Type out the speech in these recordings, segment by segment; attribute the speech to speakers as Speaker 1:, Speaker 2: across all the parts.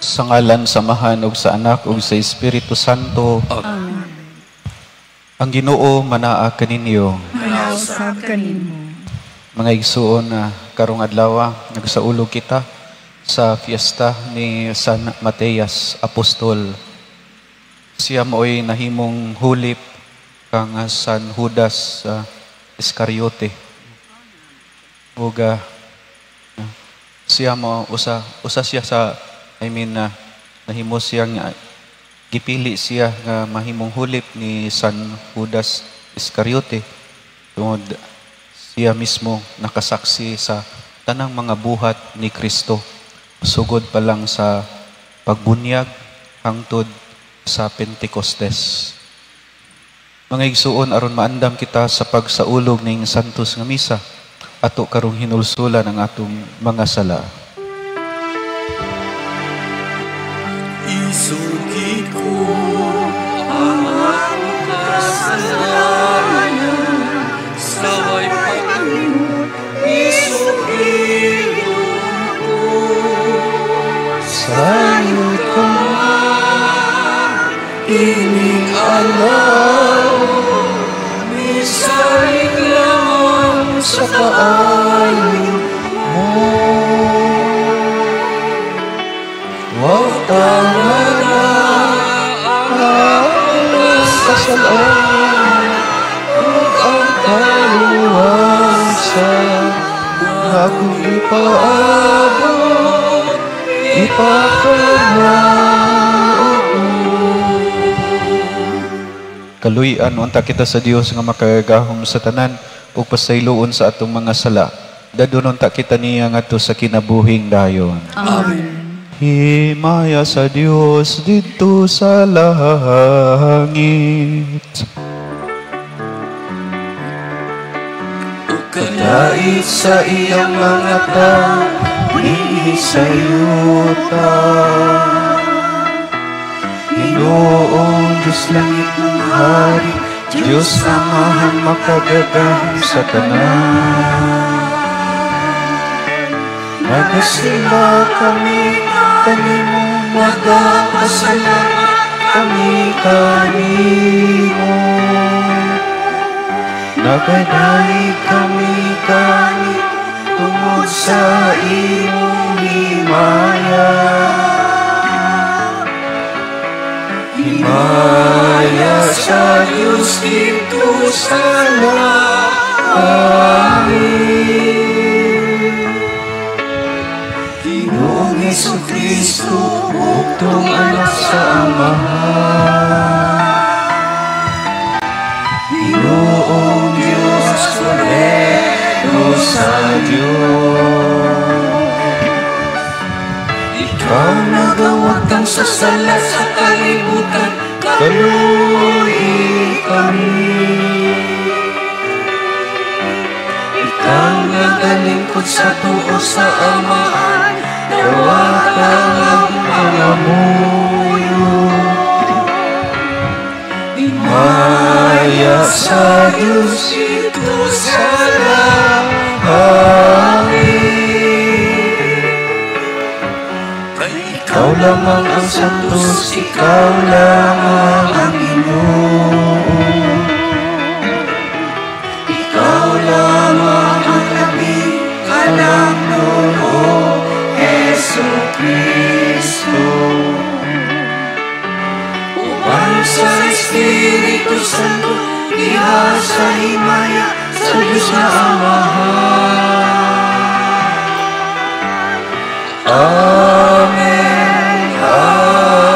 Speaker 1: Sa ngalan, samahan, ug sa Anak, ug sa Espiritu Santo.
Speaker 2: Amen.
Speaker 1: Ang Ginoo manaa kaninyo.
Speaker 2: Manausab kanimo.
Speaker 1: Mga igsuon na karong adlaw, nagsaulog kita sa fiesta ni San Mateas Apostol. Siya mo'y nahimong hulip kang San Judas Iscariote. Uga siya mo usa siya sa nahimo siyang gipili siya nga mahimong hulip ni San Judas Iscariote. Tungod siya mismo nakasaksi sa tanang mga buhat ni Kristo. Sugod pa lang sa pagbunyag hangtod sa Pentecostes. Mga igsuon, aron maandam kita sa pagsaulog ning Santos nga Misa, ato karong hinulsulan ang atong mga sala.
Speaker 3: Isugid ko ang akong kasalanan, saway pagkalimot, isugid ko. Sayot ka, ining alaw, misalig lamang sa kaayo mo. Huwag tawala ang kasalanan, huwag ang kaluwasan, akong ipaabot, ipakalaog mo.
Speaker 1: Kaluyan, unta kita sa Dios nga makagahom sa tanan ug pasayloon sa atong mga sala. Dadunon ta kita niya ngadto sa kinabuhing dayon.
Speaker 2: Amen.
Speaker 1: Himaya sa Dios dito sa langit.
Speaker 3: Kadait sa iyang mga tao, iisayuta. Ginoong Diyos langit ng hari, Diyos Amahan makagagahom sa tanan. Nagasila kami kanimo, nagapasalamat kami kanimo. Nagadaig kami kanimo tungod sa imong himaya. Himaya sa Diyos dito sa langit. Ginoong Jesucristo, buktong anak sa Amahan. Ginoong Diyos, Cordero sa Diyos. Ikaw nagawagtang sa sala sa kalibutan, kaluhi kami. Ikaw nagalingkod sa tuo sa Amahan, dawatang ang pangamuyo. Himaya sa Diyos dito sa langit. Kay ikaw lamang ang santos, ikaw lamang ang Ginoo. Ikaw lamang ang labing kalangdon, O Jesucristo. Uban sa Espiritu Santo, iha sa himaya sa Diyos na Amahan. Amen. Amen.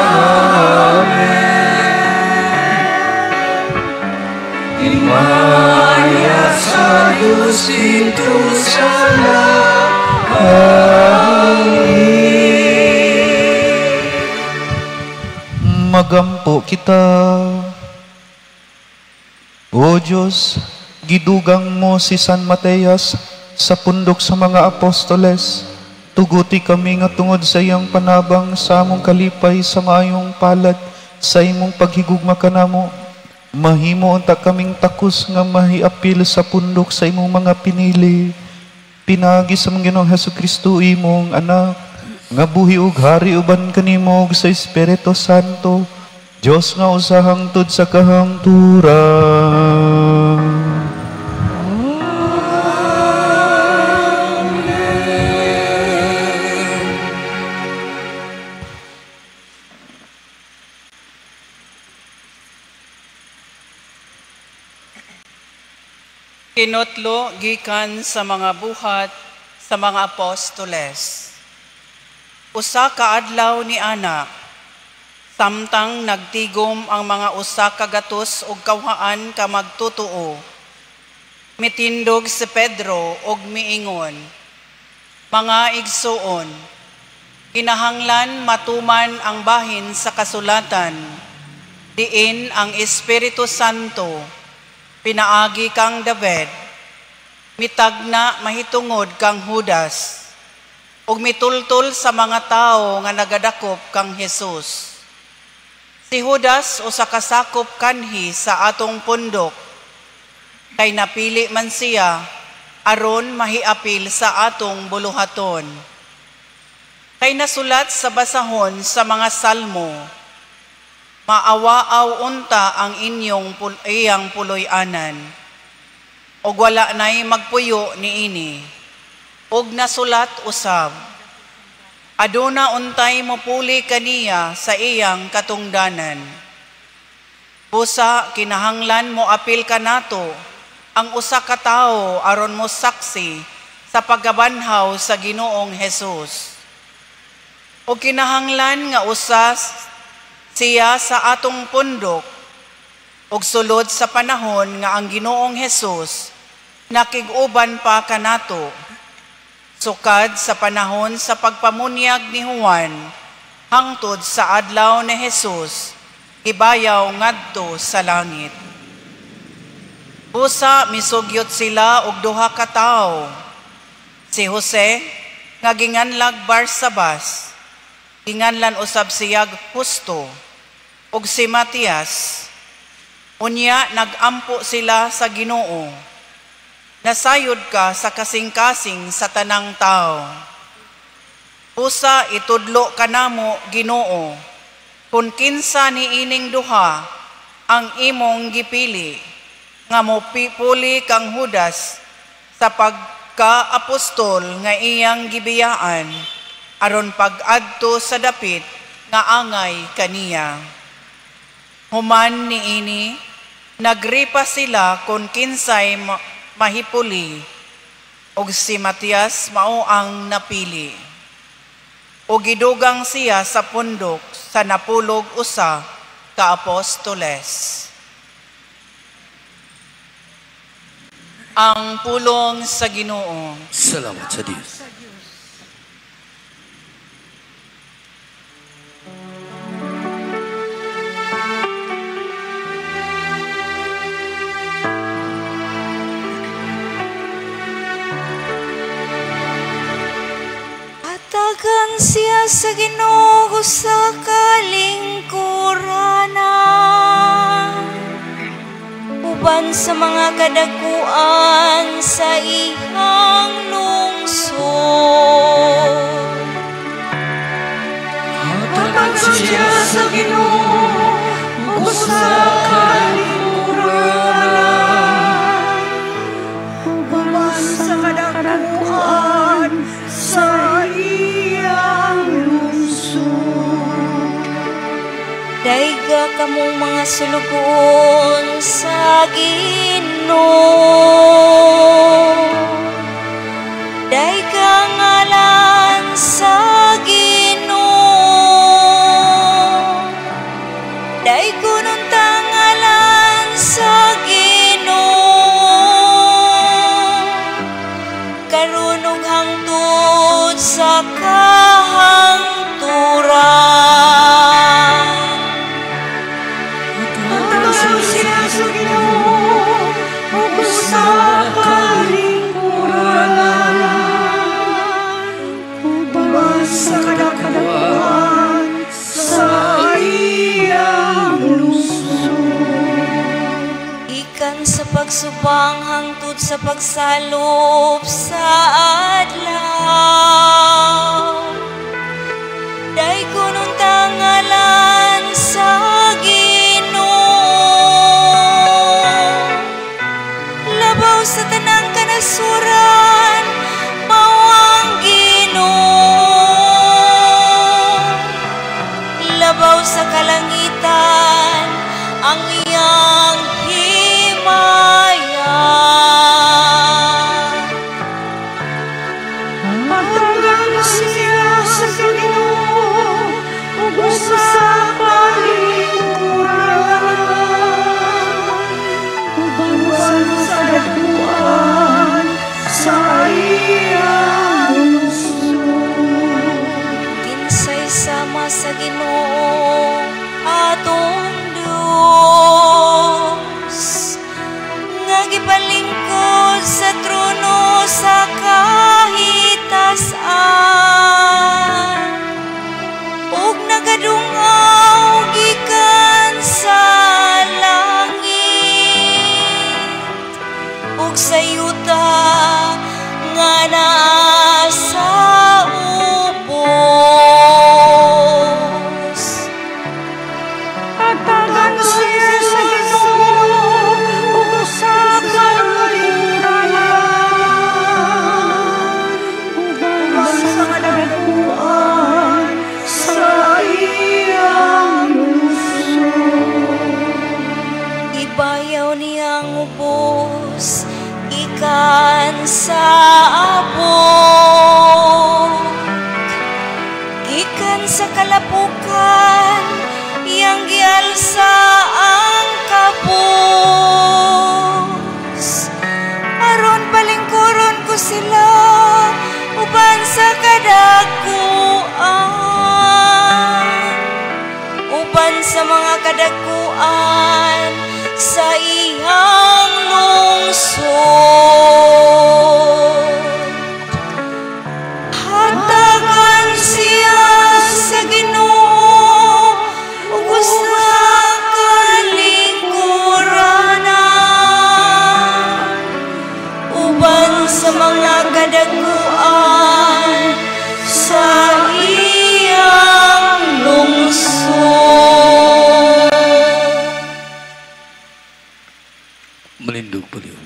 Speaker 3: Himaya sa Diyos dito sa langit.
Speaker 1: Magampo kita. O Diyos, gidugang mo si San Mateas sa pundok sa mga apostoles. Tuguti kami nga tungod sa iyang panabang sa among kalipay sa maayong palad sa imong paghigugma kanamo. Mahimo unta kaming takos nga mahiapil sa pundok sa imong mga pinili. Pinagi sa Ginoong Jesucristo imong anak. nga buhi ug hari uban kanimo ug sa Espiritu Santo, Dios nga usa hangtod sa kahangturan.
Speaker 4: Kinotlo gikan sa mga buhat sa mga apostoles. Usa ka adlaw ni ana, samtang nagtigom ang mga usa ka gatos ug kawhaan ka magtutuo. Mitindog si Pedro ug miingon, mga igsuon, kinahanglan matuman ang bahin sa kasulatan, diin ang Espiritu Santo, pinaagi kang David, mitagna mahitungod kang Judas, ug mitultol sa mga tao nga nagadakop kang Jesus. Si Judas usa ka sakop kanhi sa atong pundok, kay napili man siya aron mahiapil sa atong buluhaton. Kay nasulat sa basahon sa mga salmo, maawaaw unta ang inyong iyang puloy-anan, og wala na'y magpuyo niini, og nasulat usab, aduna untay mopuli kaniya sa iyang katungdanan. Busa kinahanglan mo apil kanato ang usa ka tawo aron mo saksi sa paggabanhaw sa Ginoong Hesus. Og kinahanglan nga usas siya sa atong pundok, ug sulod sa panahon nga ang Ginoong Hesus nakig-uban pa kanato, sukad sa panahon sa pagpamunyag ni Juan, hangtod sa adlaw ni Hesus, ibayaw ngadto sa langit. Busa misugyot sila og duha ka tawo, si Jose nga ginganlag Barsabas, ginganlan usab siyag Justo, ug si Matias. Unya nagampo sila sa Ginoo. Nasayod ka sa kasing-kasing sa tanang tao. Usa itudlo kanamo Ginoo, kung kinsa niining duha ang imong gipili, nga mopipuli kang Judas sa pagka-apostol nga iyang gibiyaan, aron pag-adto sa dapit nga angay kaniya. Human niini, nagripa sila kung kinsay mahipuli, og si Matias mao ang napili. O gidugang siya sa pundok sa napulog usa ka apostoles. Ang pulong sa Ginoo.
Speaker 3: Salamat sa Diyos.
Speaker 5: Atagan siya sa Ginoo sa kalingkuranan, uban sa mga kadakuan sa iyang lungsod.
Speaker 3: Atagan siya sa Ginoo sa kalingkuranan, uban sa kadakuan sa iyang lungsod.
Speaker 5: Daiga kamong mga sulugon sa Ginoo, daiga ngalan sa Ginoo, daigo nun tangalan sa Ginoo, karon ug hangtod sa kahangturan.
Speaker 3: Atagan siya sa Ginoo sa kalingkuranan, uban sa kadakuan sa iyang lungsod.
Speaker 5: Ikan sa pagsubang hangtod sa pagsalop sa adlaw, sa kalangitan ang iyang himaya.
Speaker 3: Matagal siya sa Ginoo, ug sa palingkuran, uban sa daguan sa iyang lungsod.
Speaker 5: Kinsay sama sa Ginoo atong Dios, nga gipalingkod sa trono sa kahitasan, ug nagadungaw gikan sa langit, ug sa yuta nga naa sa ubos.
Speaker 3: Matagal siya sa Ginoo, ug sa kalingkuran, uban sa daguan sa iyang lungsod.
Speaker 5: Ibayaw niyang ubos ikan sa abog, gikan sa kalapukan iyang gialsa ang kapos, aron palingkuron ko sila uban sa kadakuan, uban sa mga kadakuan sa iyang lungsod. Hatagan siya sa Ginoo ug sa kalingkuranan, uban sa mga kadakuan sa iyang lungsod.
Speaker 6: Malindog paliw.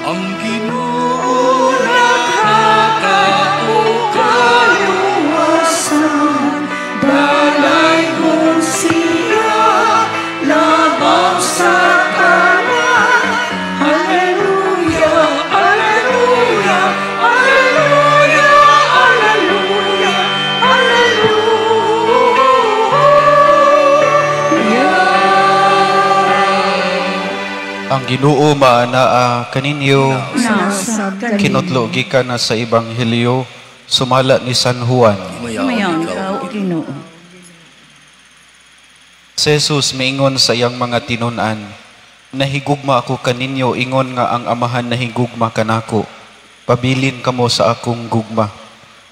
Speaker 6: Ang Ginoo
Speaker 3: Kaluwasan, dalaygon siya, labang sa tanan. Alleluia, alleluia, alleluia, alleluia, alleluia.
Speaker 1: Ang Ginoo maanaa kaninyo,
Speaker 2: Nasab
Speaker 1: kinutlo gikan na sa Ebanghelyo sumala ni San Juan.
Speaker 2: Mayaw ikaw, Ginoo.
Speaker 1: Si Jesus miingon sa iyang mga tinunan, nahigugma ako kaninyo, ingon nga ang amahan nahigugma kanako. Pabilin kamo sa akong gugma.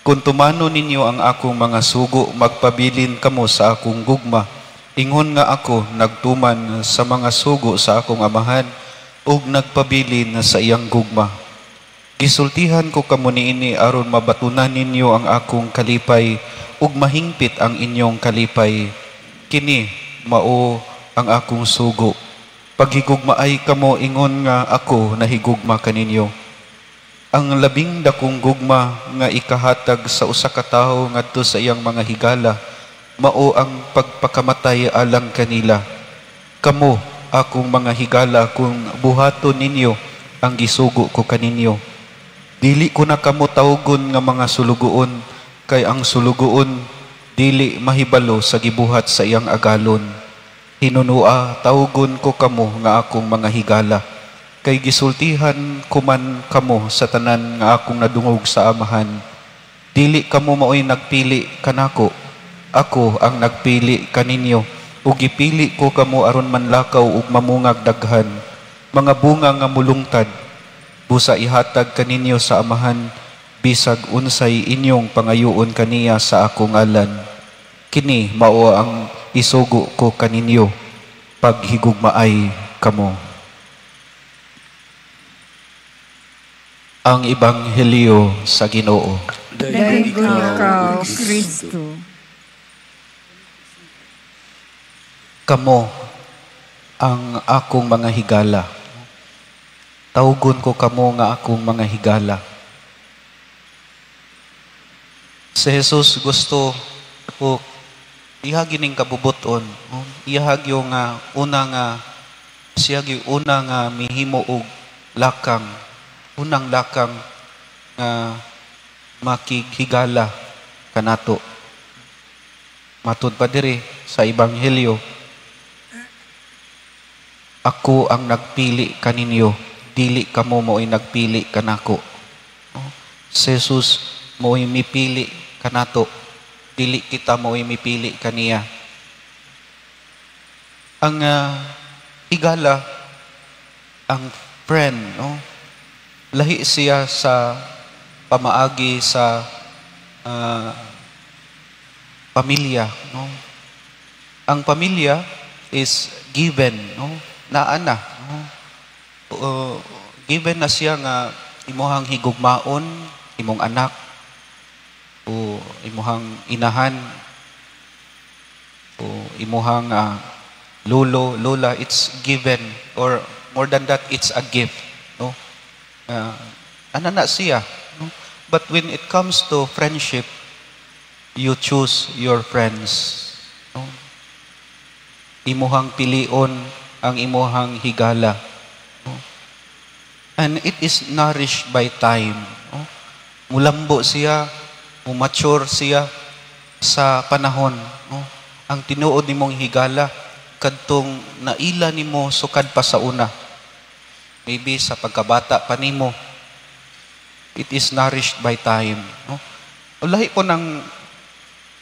Speaker 1: Kung tumano ninyo ang akong mga sugo, magpabilin kamo sa akong gugma. Ingon nga ako nagtuman sa mga sugo sa akong amahan, ug nagpabilin sa iyang gugma. Gisultihan ko kamo niini aron mabatunan ninyo ang akong kalipay, ug mahingpit ang inyong kalipay. Kini mao ang akong sugo. Paghigugmaay kamo, ingon nga ako nahigugma kaninyo. Ang labing dakong gugma nga ikahatag sa usa ka tawo ngadto sa iyang mga higala, mao ang pagpakamatay alang kanila. Kamo akong mga higala kung buhaton ninyo ang gisugo ko kaninyo. Dili ko na kamo tawgon nga mga sulugoon, kay ang sulugoon dili mahibalo sa gibuhat sa iyang agalon. Hinunua tawgon ko kamo nga akong mga higala, kay gisultihan ko man kamo sa tanan nga akong nadungog sa amahan. Dili kamo maoy nagpili kanako, ako ang nagpili kaninyo, ug gipili ko kamo aron manlakaw ug mamungag daghan, mga bunga nga mulungtad. Busa ihatag kaninyo sa amahan, bisag unsay inyong pangayoon kaniya sa akong ngalan. Kini mao ang isugo ko kaninyo, paghigugmaay kamo. Ang Ebanghelyo sa Ginoo.
Speaker 2: Dahigon ikaw, Kristo.
Speaker 1: Kamo ang akong mga higala. Tawgon ko kamo nga akong mga higala. Si Jesus gusto o ihag ining kabubuton, ihag yung siya yung unang mihimo og lakang, unang lakang nga makighigala kanato. Matud pa diri sa Ebanghelyo, ako ang nagpili kaninyo, dili kamo mo'y nagpili kanako. Si Jesus mo'y mipili kanato, dili kita mo'y mipili kaniya. Ang higala, ang friend, lahi siya sa pamaagi sa pamilya. Ang pamilya is given, naana. Given na siya nga imuhang higugmaon, imong anak, o imuhang inahan, o imuhang lolo, lola, it's given, or more than that, it's a gift. Na siya. But when it comes to friendship, you choose your friends. Imuhang pilion ang imuhang higala. And it is nourished by time. Mulambo siya, mature siya sa panahon. Ang tinuod nimong higala, kadtong naila nimo sukad pa sa una. Maybe sa pagkabata pa nimo, it is nourished by time. Lahi po ng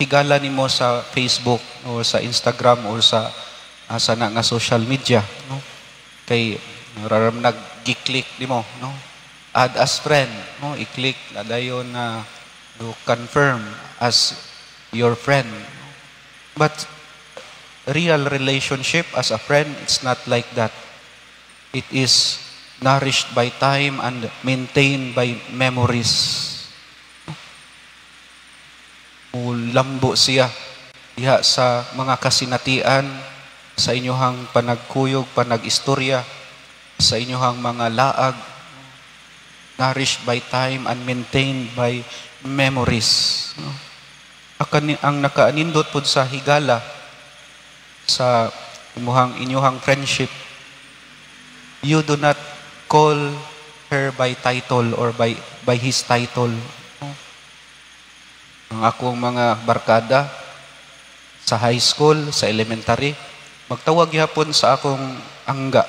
Speaker 1: higala nimo sa Facebook o sa Instagram o sa sana nga social media. Kay raram nag-click nimo, add as friend, i-click na dayon na to confirm as your friend. But real relationship as a friend, it's not like that. It is nourished by time and maintained by memories. Lambo siya diha sa mga kasinatian, sa inyohang panagkuyog, panag-istorya, sa inyohang mga laag, nourished by time and maintained by memories. Ang nakaanindot po sa higala, sa inyuhang friendship, you do not call her by title or by his title. Ang akong mga barkada sa high school, sa elementary, magtawag yapon sa akong angga.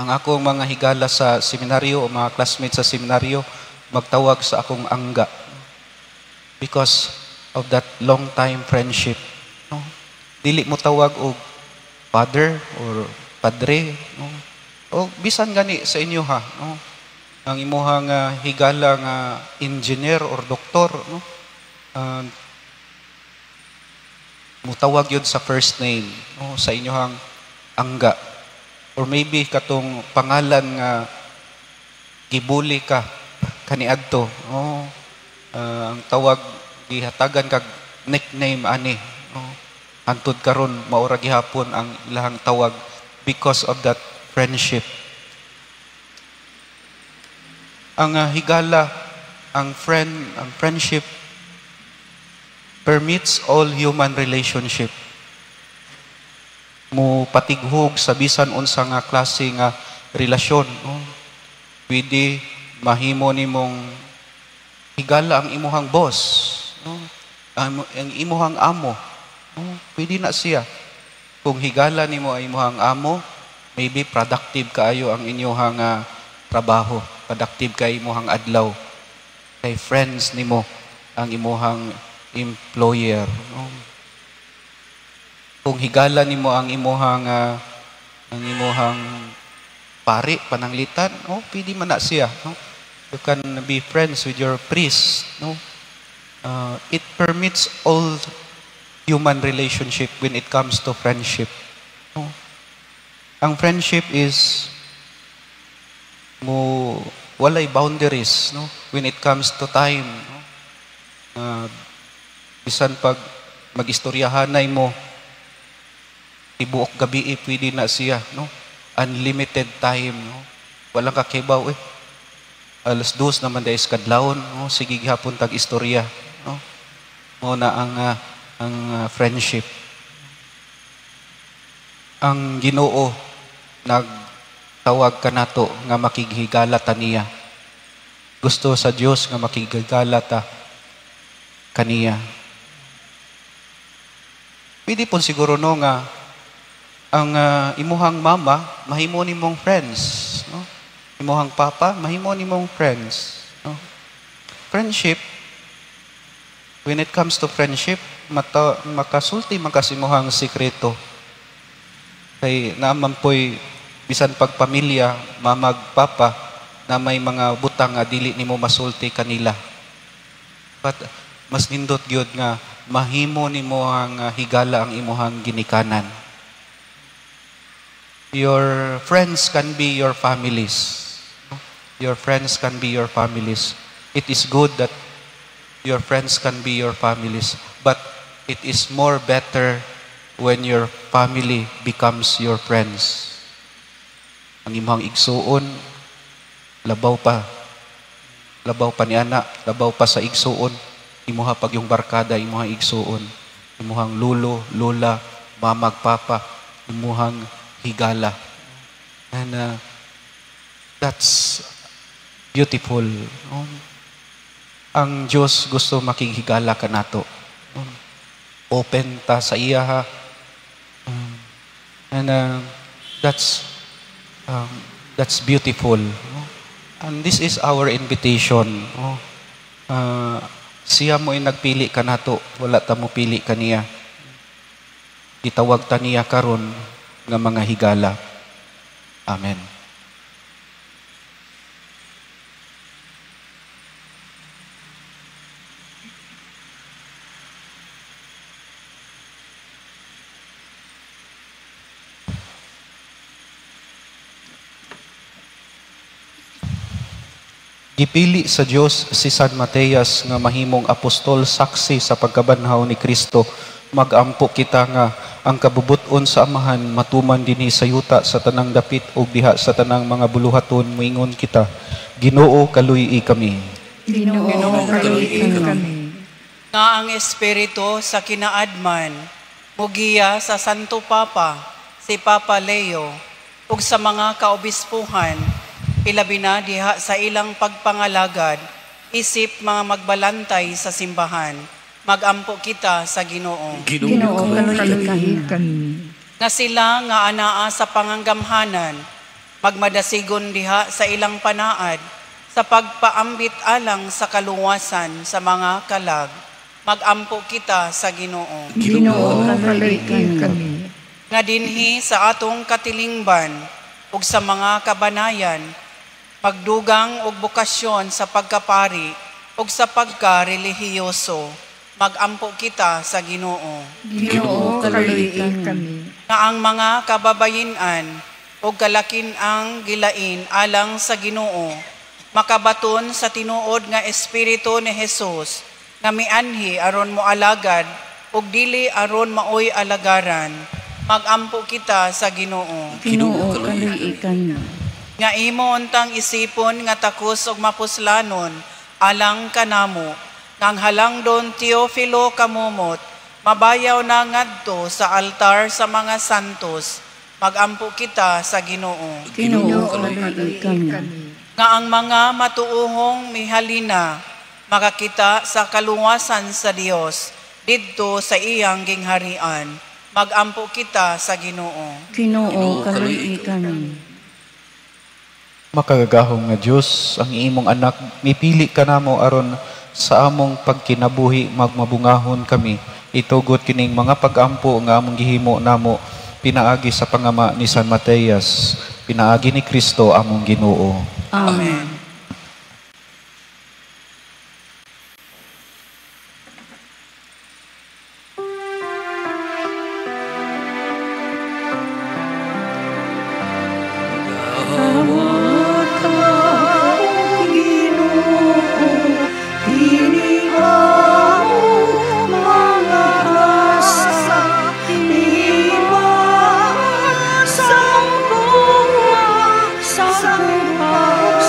Speaker 1: Ang akong mga higala sa seminaryo o mga classmates sa seminaryo, magtawag sa akong angga. Because of that long time friendship. Dili mo tawag og father or padre. O bisan gani sa inyo ha. Ang imuhang higala nga engineer or doktor. Mutawag yun sa first name. Sa inyohang angga. Or maybe katong pangalan nga gibuli ka kaniadto. Ang tawag gihatagan kag nickname ani. Antud karon maura gihapon ang ilahang tawag because of that friendship. Ang higala, ang friendship permits all human relationship. Mo patighog sa bisan unsa nga klase nga relasyon. Pwede mahimo nimong higala ang imuhang boss, ang imuhang amo. Pwede na siya. Kung higala nimo ay imuhang amo, maybe productive kaayo ang inyong trabaho. Productive kay imuhang adlaw. Kay friends nimo ang imuhang employer. Kung higala nimo ang imuhang pari, pananglitan, pwede man na siya. You can be friends with your priest. It permits all human relationship when it comes to friendship. Ang friendship is walay boundaries when it comes to time. Bisan pag mag-istoryahanay mo, ibuok gabi pwede na siya. Unlimited time. Walang kakibaw alas 2 naman dahil kadlawon, no? Sige gihapon tag istorya, no? Muna ang friendship. Ang Ginoo nagtawag kanato nga makighigala ta niya. Gusto sa Dios nga makighigala ta kaniya. Pwede po siguro no nga ang imuhang mama mahimo nimong friends, no? Imuhang papa mahimo nimong friends, no? Friendship, when it comes to friendship, makasulti makasimuhang sikreto. Kay naaman po'y bisan pagpamilya, mamag papa, na may mga butang nga dili nimo masulti kanila. But mas nindot gyud nga mahimo nimo ang higala ang imuhang ginikanan. Your friends can be your families. Your friends can be your families. It is good that your friends can be your families, but it is more better when your family becomes your friends. Ang imong igsuon, labaw pa ni ana, labaw pa sa igsuon, imuha pag yung barkada, imuhang igsuon, imuhang lulo, lola, mamag, papa, imuhang higala. And that's beautiful. Ang Diyos gusto makighigala ka nato. Open ta sa iya, ha. And that's beautiful. And this is our invitation. Siya mo ay nagpili ka nato, wala ta mo pili kaniya. Itawag ta niya karon nga mga higala. Amen. Gipili sa Dios si San Mateas nga mahimong apostol saksi sa pagkabanhaw ni Kristo. Magampo kita nga ang kabubuton sa amahan matuman dinhi sa yuta sa tanang dapit ug diha sa tanang mga buluhaton moingon kita, Ginoo kaluy-i kami.
Speaker 2: Ginoo kaluy-i kami.
Speaker 4: Nga ang Espiritu sa kinaadman mugiya sa Santo Papa si Papa Leo ug sa mga kaobispuhan ilabi na diha sa ilang pagpangalagad, isip mga magbalantay sa simbahan, magampo kita sa Ginoo.
Speaker 2: Ginoo kaluy-i kami.
Speaker 4: Nga sila nga anaa sa panganggamhanan, magmadasigon diha sa ilang panaad, sa pagpaambit alang sa kaluwasan sa mga kalag, magampo kita sa Ginoo.
Speaker 2: Ginoo kaluy-i kami.
Speaker 4: Nga dinhi sa atong katilingban, ug sa mga kabanayan, magdugang og bukasyon sa pagkapari ug sa pagka-relihiyoso, magampo kita sa Ginoo.
Speaker 2: Ginoo kaluy-i kami.
Speaker 4: Nga ang mga kababayin-an ug kalakin-ang gilain alang sa Ginoo, makabaton sa tinuod nga Espiritu ni Hesus, nga mianhi aron mo alagad ug dili aron maoy alagaran, magampo kita sa Ginoo.
Speaker 2: Ginoo kaluy-i kami.
Speaker 4: Nga imo untang isipon nga takos og mapuslanon alang kanamo, ngang halangdon Teofilo kamumot, mabayaw na ngadto sa altar sa mga santos, magampo kita sa Ginoo.
Speaker 2: Ginoo kaluy-i kami.
Speaker 4: Nga ang mga matuuhong mihalina, makakita sa kaluwasan sa Dios didto sa iyang gingharian, magampo kita sa Ginoo.
Speaker 2: Ginoo kaluy-i kami.
Speaker 1: Makagagahong nga Diyos, ang imong anak, mipili ka namo aron sa among pagkinabuhi magmabungahon kami. Itugot kining mga pagampo nga among gihimo namo, pinaagi sa pangama ni San Mateas, pinaagi ni Kristo among Ginoo.
Speaker 4: Amen.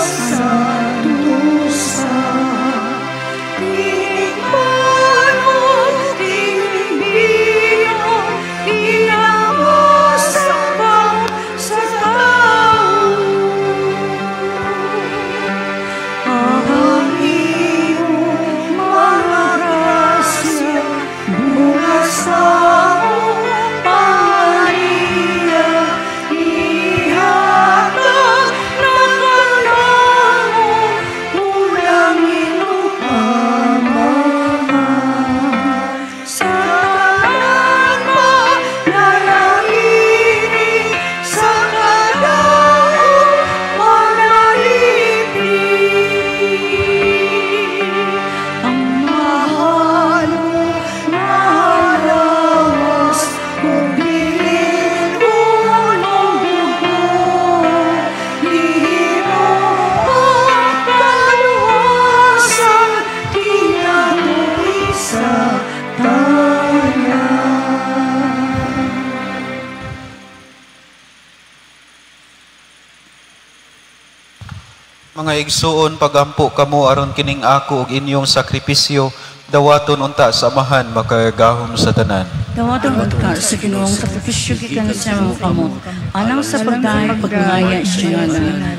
Speaker 5: Sa
Speaker 1: Mga igsuon, pagampo kamo aron kining ako ug inyong sakripisyo, dawaton unta sa amahan makagahom sa tanan.
Speaker 2: Dawaton ka sa Ginoong sakripisyo gikan sa mga kamot. Anang sa pagdahig pagnaya siya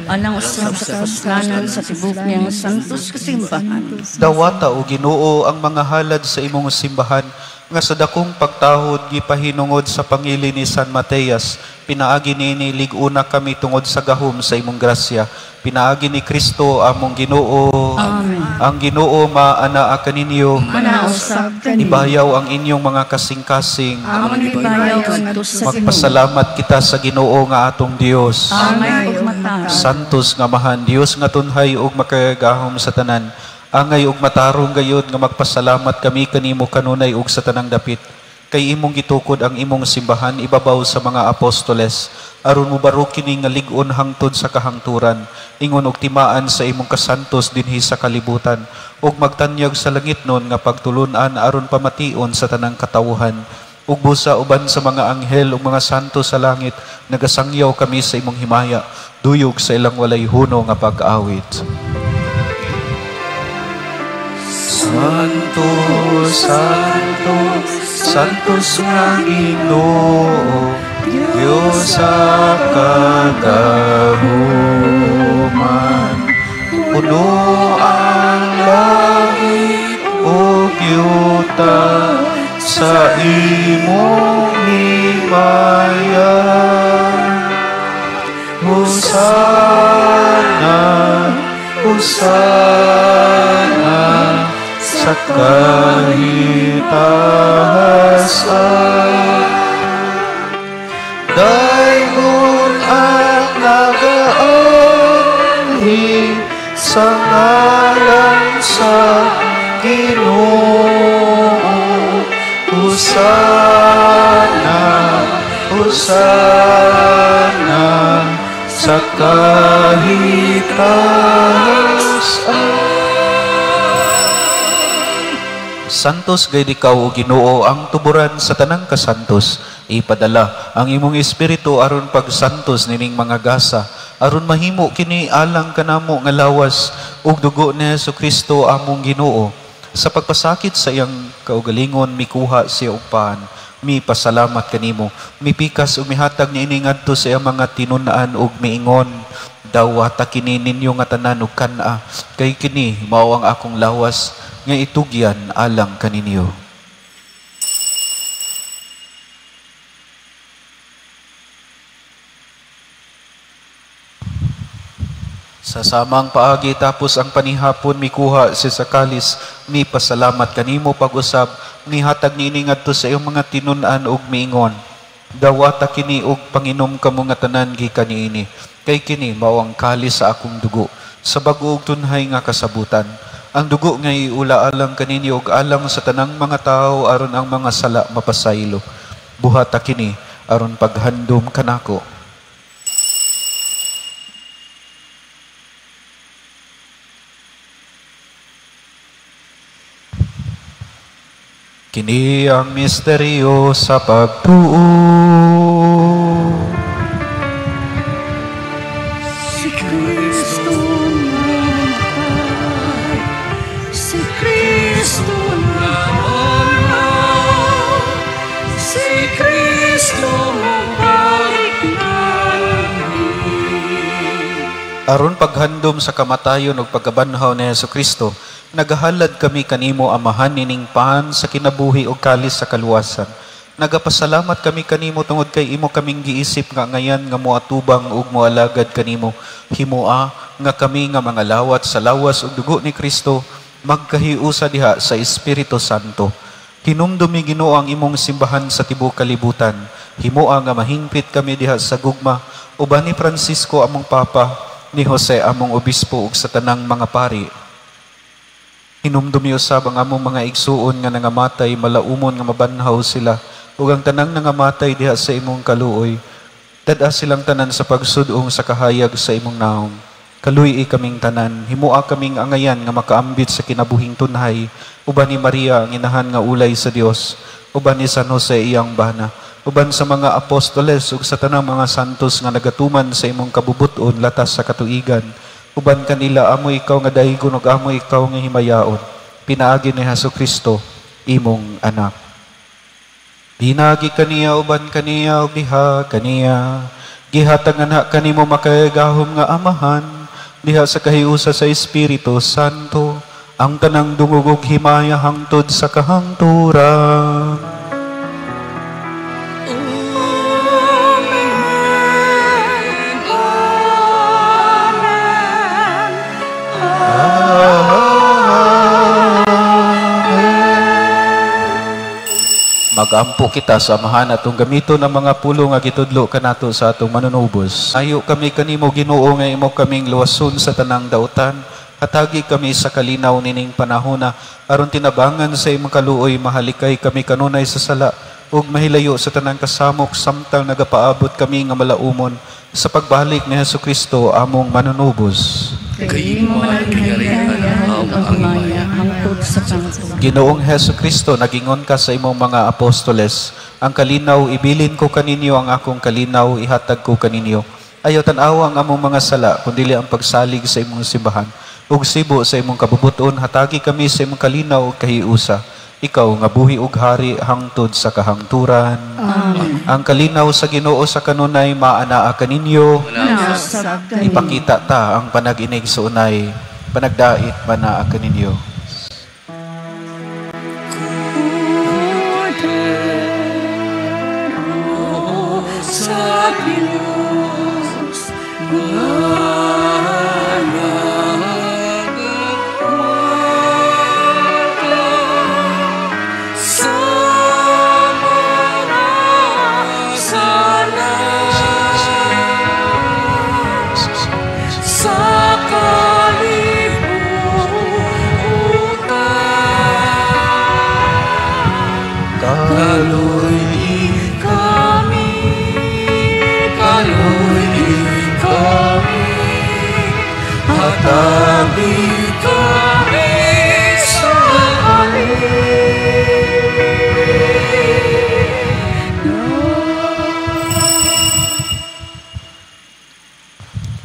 Speaker 2: anang usab sa kasalanan sa tibok niyang santos kasimbahan.
Speaker 1: Dawata o Ginoo ang mga halad sa imong simbahan, nga sa dakong pagtahod gipahinungod sa pangili ni San Mateas, pinaagi nini liguna kami tungod sa gahom sa imong grasya. Pinaagi ni Kristo among Ginoo.
Speaker 2: Amen.
Speaker 1: Ang Ginoo maanaa kaninyo.
Speaker 2: Manausab kani.
Speaker 1: Ibayaw ang inyong mga kasing-kasing.
Speaker 2: Amang ibayaw ngadto sa Ginoo.
Speaker 1: Magpasalamat kita sa Ginoo nga atong Dios.
Speaker 2: Amay ug mata.
Speaker 1: Santos nga mahan Dios nga tunhay ug makagahom sa tanan. Angay ug matarong gayud nga magpasalamat kami kanimo kanunay ug sa tanang dapit. Kay imong gitukod ang imong simbahan ibabaw sa mga apostoles, aron mubarok kini nga lig-on hangtod sa kahangturan, ingon og timaan sa imong kasantos dinhi sa kalibutan, ug magtanyag sa langit nun nga pagtulunan aron pamation sa tanang katawuhan. Ug busa uban sa mga anghel ug mga santo sa langit, nagasangyaw kami sa imong himaya, duyog sa ilang walay huno nga pag-awit. Santo, Santo, Santos nga Ginoo, Diyos sa kagahuman. Puno ang langit o yuta sa imong himaya. Hosana, Hosana, sa kahitahasan. Dayon ang nagaanhi sa ngalan sa Ginoo. Hosana, Hosana, sa kahitahasan. Santos gay ikaw o Ginoo ang tuburan sa tanang kasantos. Ipadala ang imong espiritu aron pagsantos nining mga gasa, aron mahimo kini alang kanamo nga lawas ug dugo ni Jesucristo among Ginoo. Sa pagpasakit sa iyang kaugalingon mikuha siya og paan. Mi pasalamat kanimo, mipikas ug mihatag niini ngadto sa iyang mga tinun-an ug miingon, dawata kini ninyo nga tanan ug kana, kay kini mao ang akong lawas nga itugyan alang kaninyo. Sa samang paagi tapos ang panihapon mikuha si sakalis, mi pasalamat kanimo pag-usab, ni hatag niini ngadto sa iyong mga tinun-an ug miingon, dawata kini ug panginom kamo nga tanan gikan niini, kay kini mao ang kalis sa akong dugo, sa bag-o ug tunhay nga kasabutan. Ang dugo nga iula alang kaninyo ug alang sa tanang mga tao aron ang mga sala mapasaylo. Buhata kini aron paghandom kanako. Kini ang misteryo sa pagtuo.
Speaker 2: Si Kristo namatay, si Kristo namatay, si Kristo mabalik namin.
Speaker 1: Aron paghandom sa kamatayon ug pagkabanhaw ni Jesucristo, nagahalad kami kanimo amahan nining paan sa kinabuhi ug kalis sa kaluwasan. Nagapasalamat kami kanimo tungod kay imo kaming giisip nga ngayan nga moatubang ug moalagad kanimo. Himoa nga kami nga mga lawat sa lawas ug dugo ni Kristo magkahiusa diha sa Espiritu Santo. Hinumdumi Ginoo ang imong simbahan sa tibuok kalibutan. Himoa nga mahingpit kami diha sa gugma uban ni Francisco among papa, ni Jose among obispo ug sa tanang mga pari. Hinumdumi usab ang among mga igsuon nga nangamatay, malaumon nga mabanhaw sila, ug ang tanang nangamatay diha sa imong kaluoy. Dad-a silang tanan sa pagsudong sa kahayag sa imong naong. Kaluy kaming tanan, himua kaming angayan nga makaambit sa kinabuhing tunhay, uban ni Maria ang inahan nga ulay sa Dios, uban ni San Jose iyang bana, uban sa mga apostoles ug sa tanang mga santos nga nagatuman sa imong kabubuton latas sa katuigan. uban kanila amo ikaw nga daygon ug amo ikaw nga himayaon. Pinaagi ni Hesukristo imong anak. Pinagi kaniya uban kaniya ug diha kaniya. Gihatag anak kanimo makayagahom nga amahan, diha sa kahiusa sa Espiritu Santo, ang tanang dungog ug himaya hangtod sa kahangturan. Magampo kita sa amahan atong gamito ng mga pulo nga gitudlo kanato sa atong manunubos. Ayo kami kanimo Ginoo nga imo kaming luwason sa tanang dautan. Hatagi kami sa kalinaw nining panahona aron tinabangan sa imong kaluoy mahalikay kami kanunay sa sala ug mahilayo sa tanang kasamok samtang nagapaabot kami nga malaumon sa pagbalik ni Hesukristo among manunubos.
Speaker 2: Kay mo manalihaya ang himaya hangtod sa kahangturan.
Speaker 1: Ginoong Hesukristo, nagingon ka sa imong mga apostoles, ang kalinaw ibilin ko kaninyo, ang akong kalinaw ihatag ko kaninyo. Ayaw tan-aw ang among mga sala, kundi ang pagsalig sa imong simbahan. Ug sibo sa imong kabubuton, hatagi kami sa imong kalinaw ug kahiusa. Ikaw nga buhi ug hari hangtod sa kahangturan.
Speaker 2: Amen.
Speaker 1: Ang kalinaw sa Ginoo sa kanunay maanaa kaninyo.
Speaker 2: Nasab kaninyo.
Speaker 1: Ipakita ta ang panaginig sa unay, panagdait manaa kaninyo.
Speaker 5: Sa Diyos,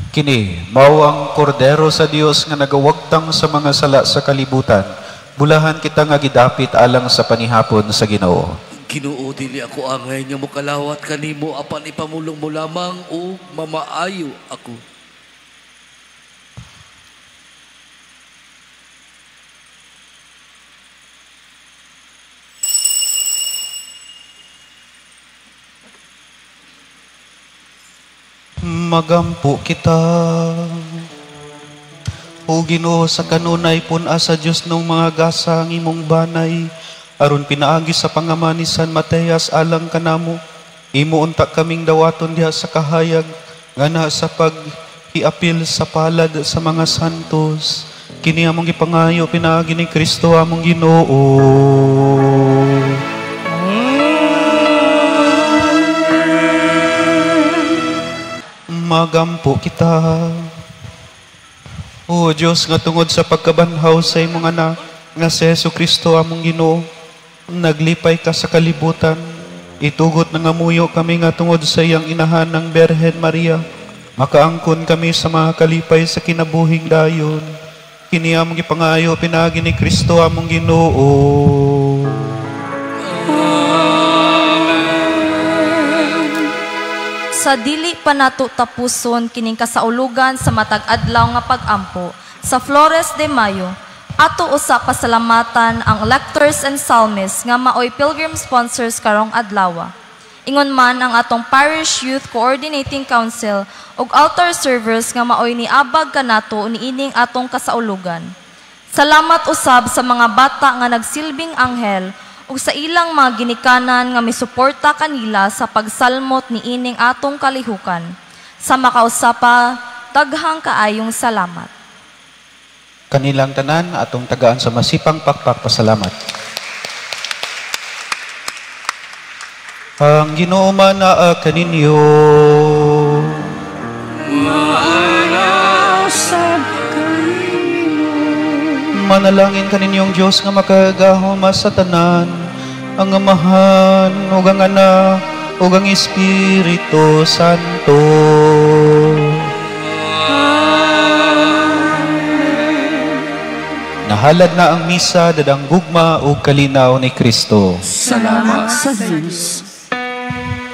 Speaker 1: Kini, mao ang kordero sa Dios nga nagawagtang sa mga sala sa kalibutan. Bulahan kita nga gidapit alang sa panihapon sa Ginoo.
Speaker 6: Ginoo, dili ako angay nga mokalawat kanimo apan ipamulong mo lamang o mamaayo ako.
Speaker 1: Magampo kita. O Ginoo, sa kanunay pun sa Dios ng mga gasa ang imong banay, aron pinaagi sa pangaman ni San Mateas alang kanamo, imo unta kaming dawaton diha sa kahayag, ngana sa pag-iapil sa palad sa mga santos. Kini among gipangayo pinaagi ni Kristo among Ginoo. Magampo kita. O Diyos, nga tungod sa pagkabanhaw sa imong anak, nga si Hesukristo among Ginoo, naglipay ka sa kalibutan, itugot na ngamuyo kami nga tungod sa iyang inahan ng Berhen Maria, makaangkon kami sa mga kalipay sa kinabuhing dayon. Kini among ipangayo pinagi ni Kristo among Ginoo.
Speaker 7: Sa dili pa nato tapuson kining kasaulugan sa matag adlaw nga pag-ampo sa Flores de Mayo, ato usa pasalamatan ang lectors and psalmists nga maoy pilgrim sponsors karong adlaw. Ingon man ang atong Parish Youth Coordinating Council ug altar servers nga maoy niabag kanato niining atong kasaulugan. Salamat usab sa mga bata nga nagsilbing anghel ug sa ilang mga ginikanan nga misuporta kanila sa pagsalmot ni ining atong kalihukan. Sa makausapa, daghang kaayong salamat.
Speaker 1: Kanilang tanan atong tagaan sa masipang pakpakpasalamat. Ang Ginoo manaa kaninyo.
Speaker 5: maasab kanimo.
Speaker 1: Manalangin kaninyong Diyos nga makagahom sa tanan, ang Amahan, ug ang Anak, ug ang Espiritu Santo.
Speaker 5: Amen.
Speaker 1: Mahalad na ang misa dadang gugma o kalinaw ni Kristo.
Speaker 2: Salamat sa Diyos.